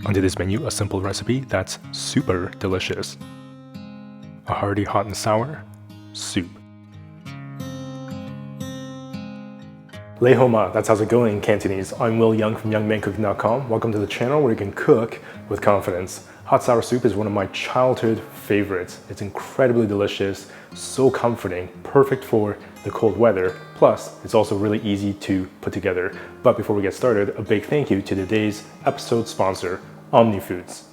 On today's menu, a simple recipe that's super delicious. A hearty hot and sour soup. Lei Homa, that's how's it going in Cantonese. I'm Yeung from YeungManCooking.com. Welcome to the channel where you can cook with confidence. Hot sour soup is one of my childhood favorites. It's incredibly delicious, so comforting, perfect for the cold weather. Plus, it's also really easy to put together. But before we get started, a big thank you to today's episode sponsor, Omni Foods.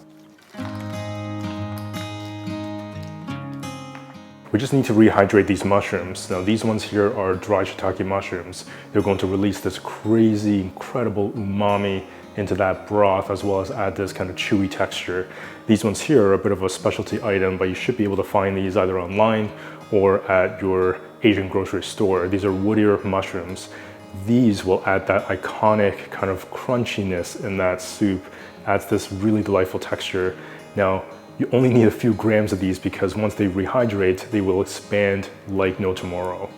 We just need to rehydrate these mushrooms. Now these ones here are dry shiitake mushrooms. They're going to release this crazy, incredible umami into that broth, as well as add this kind of chewy texture. These ones here are a bit of a specialty item, but you should be able to find these either online or at your Asian grocery store. These are woodear mushrooms. These will add that iconic kind of crunchiness in that soup, adds this really delightful texture. Now, you only need a few grams of these because once they rehydrate, they will expand like no tomorrow.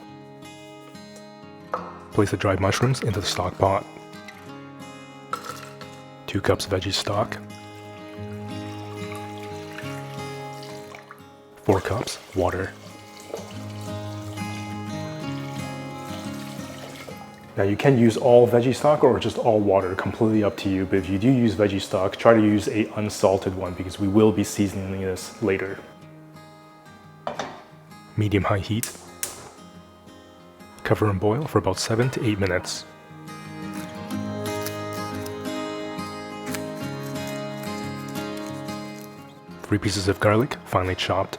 Place the dried mushrooms into the stock pot. 2 cups veggie stock. 4 cups water. Now you can use all veggie stock or just all water, completely up to you, but if you do use veggie stock, try to use a unsalted one because we will be seasoning this later. Medium-high heat. Cover and boil for about 7 to 8 minutes. Three pieces of garlic, finely chopped.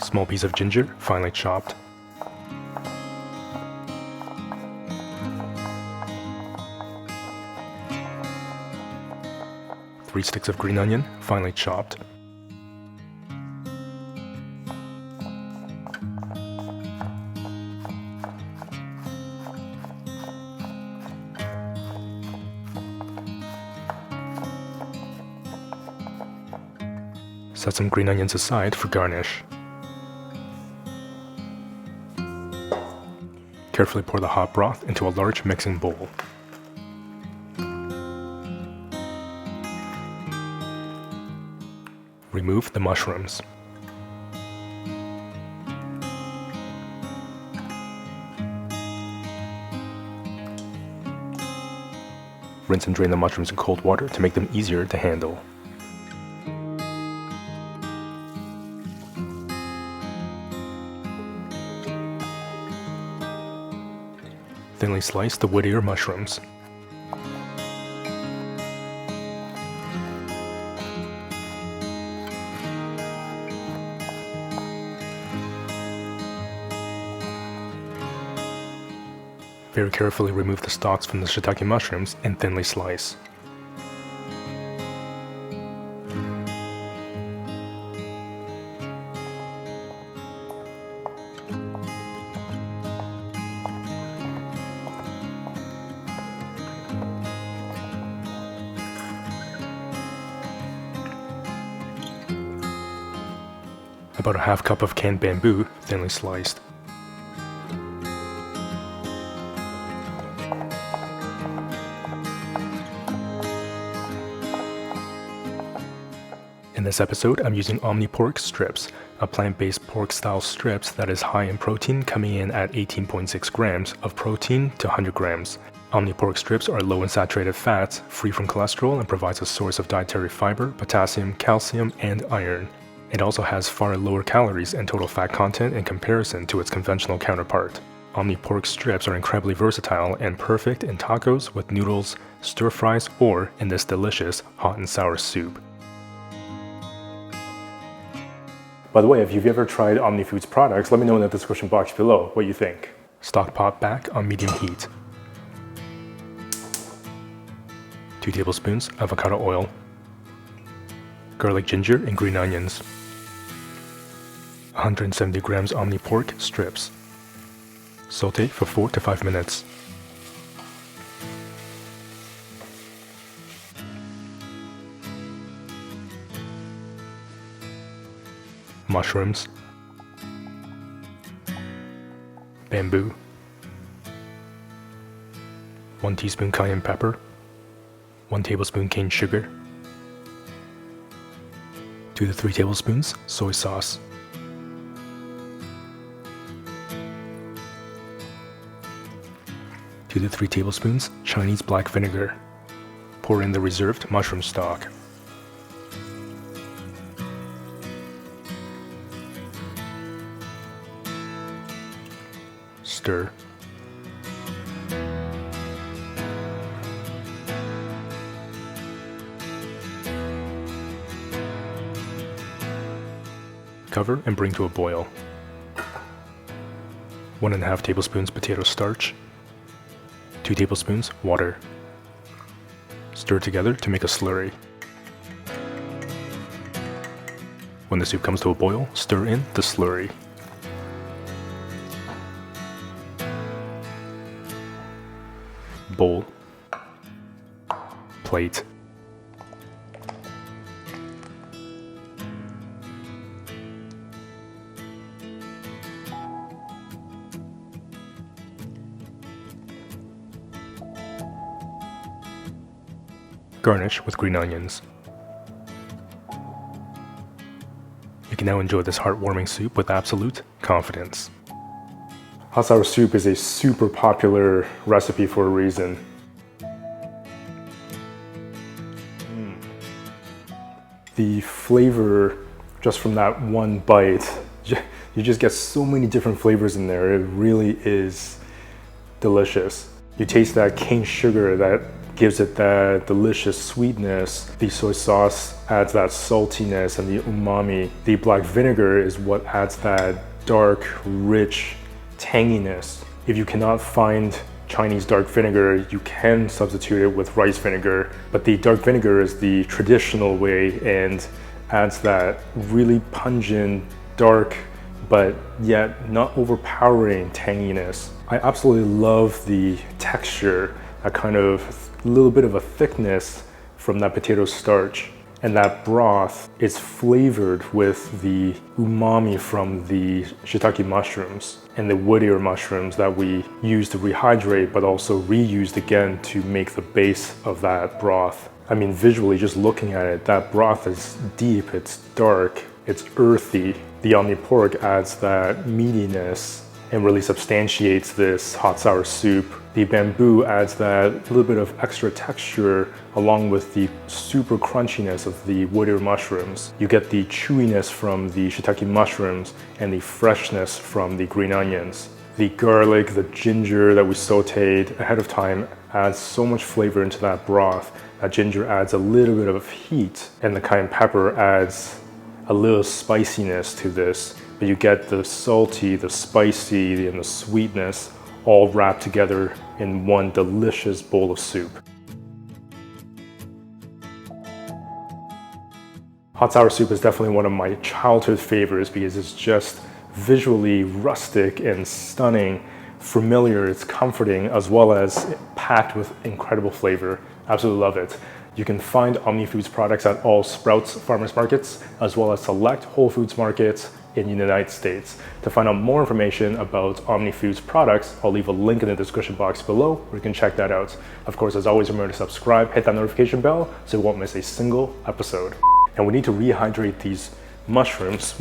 Small piece of ginger, finely chopped. Three sticks of green onion, finely chopped. Set some green onions aside for garnish. Carefully pour the hot broth into a large mixing bowl. Remove the mushrooms. Rinse and drain the mushrooms in cold water to make them easier to handle. Thinly slice the woodear mushrooms. Very carefully remove the stalks from the shiitake mushrooms and thinly slice. About a half cup of canned bamboo, thinly sliced. In this episode, I'm using Omni Pork Strips, a plant-based pork-style strips that is high in protein, coming in at 18.6 grams of protein to 100 grams. Omni Pork Strips are low in saturated fats, free from cholesterol, and provides a source of dietary fiber, potassium, calcium, and iron. It also has far lower calories and total fat content in comparison to its conventional counterpart. Omni Pork Strips are incredibly versatile and perfect in tacos, with noodles, stir fries, or in this delicious hot and sour soup. By the way, if you've ever tried Omni Foods products, let me know in the description box below what you think. Stock pot back on medium heat. 2 tablespoons avocado oil. Garlic, ginger, and green onions. 170 grams Omni Pork Strips. Saute for 4 to 5 minutes. mushrooms, bamboo, 1 teaspoon cayenne pepper, 1 tablespoon cane sugar, 2 to 3 tablespoons soy sauce, 2 to 3 tablespoons Chinese black vinegar. Pour in the reserved mushroom stock. Stir. Cover and bring to a boil. 1.5 tablespoons potato starch, 2 tablespoons water. Stir together to make a slurry. When the soup comes to a boil, stir in the slurry. Bowl, plate, garnish with green onions. You can now enjoy this heartwarming soup with absolute confidence. Hot sour soup is a super popular recipe for a reason. The flavor just from that one bite, you just get so many different flavors in there. It really is delicious. You taste that cane sugar that gives it that delicious sweetness. The soy sauce adds that saltiness and the umami. The black vinegar is what adds that dark, rich tanginess. If you cannot find Chinese dark vinegar, you can substitute it with rice vinegar, but the dark vinegar is the traditional way and adds that really pungent, dark, but yet not overpowering tanginess. I absolutely love the texture, that kind of little bit of a thickness from that potato starch. And that broth is flavored with the umami from the shiitake mushrooms and the woodear mushrooms that we use to rehydrate, but also reused again to make the base of that broth. I mean, visually, just looking at it, that broth is deep, it's dark, it's earthy. The Omni pork adds that meatiness and really substantiates this hot sour soup. The bamboo adds that little bit of extra texture along with the super crunchiness of the woodear mushrooms. You get the chewiness from the shiitake mushrooms and the freshness from the green onions. The garlic, the ginger that we sauteed ahead of time adds so much flavor into that broth. That ginger adds a little bit of heat, and the cayenne pepper adds a little spiciness to this. But you get the salty, the spicy, and the sweetness all wrapped together in one delicious bowl of soup. Hot sour soup is definitely one of my childhood favorites because it's just visually rustic and stunning, familiar, it's comforting, as well as packed with incredible flavor. Absolutely love it. You can find Omni Foods products at all Sprouts farmers markets, as well as select Whole Foods markets in the United States. To find out more information about Omni Foods products, I'll leave a link in the description box below where you can check that out. Of course, as always, remember to subscribe, hit that notification bell so you won't miss a single episode. And we need to rehydrate these mushrooms.